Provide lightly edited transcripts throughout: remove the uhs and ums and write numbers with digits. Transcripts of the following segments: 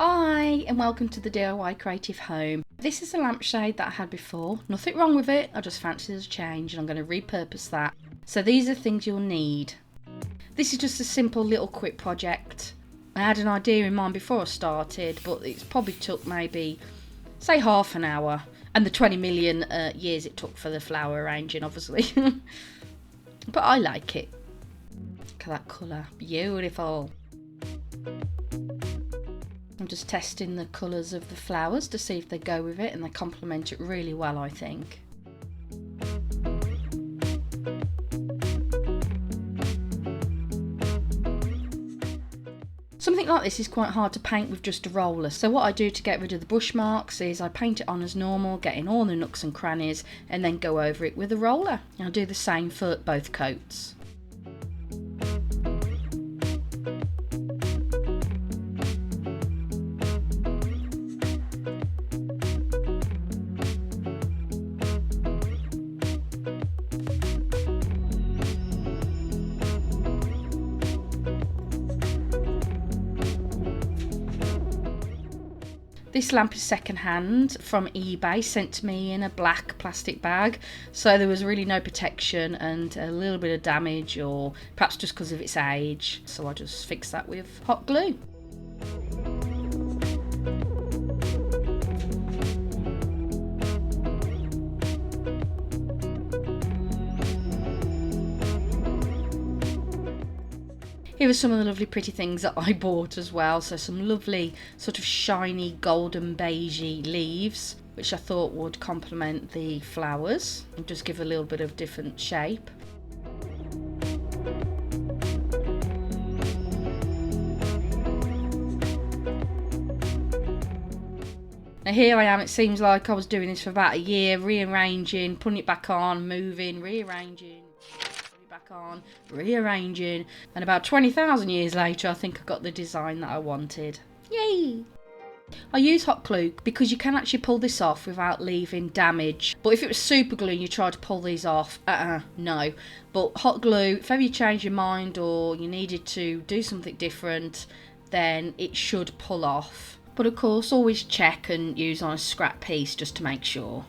Hi and welcome to the DIY Creative Home. This is a lampshade that I had before. Nothing wrong with it, I just fancied a change and I'm going to repurpose that. So these are things you'll need. This is just a simple little quick project. I had an idea in mind before I started, but it's probably took maybe, say, half an hour. And the 20 million years it took for the flower arranging, obviously. But I like it. Look at that colour, beautiful. I'm just testing the colours of the flowers to see if they go with it, and they complement it really well, I think. Something like this is quite hard to paint with just a roller, so what I do to get rid of the brush marks is I paint it on as normal, get in all the nooks and crannies, and then go over it with a roller. I'll do the same for both coats. This lamp is second hand from eBay, sent to me in a black plastic bag, so there was really no protection and a little bit of damage, or perhaps just because of its age, so I just fixed that with hot glue. Here are some of the lovely pretty things that I bought as well. So some lovely sort of shiny golden beigey leaves, which I thought would complement the flowers and just give a little bit of different shape. Now here I am, it seems like I was doing this for about a year, rearranging, putting it back on, moving, rearranging, back on, rearranging, and about 20,000 years later I think I got the design that I wanted. Yay! I use hot glue because you can actually pull this off without leaving damage, but if it was super glue and you tried to pull these off, no. But hot glue, if ever you change your mind or you needed to do something different, then it should pull off. But of course always check and use on a scrap piece just to make sure.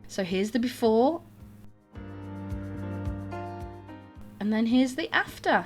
So here's the before, and then here's the after.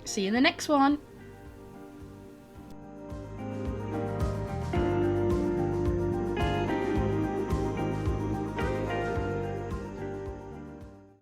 See you in the next one.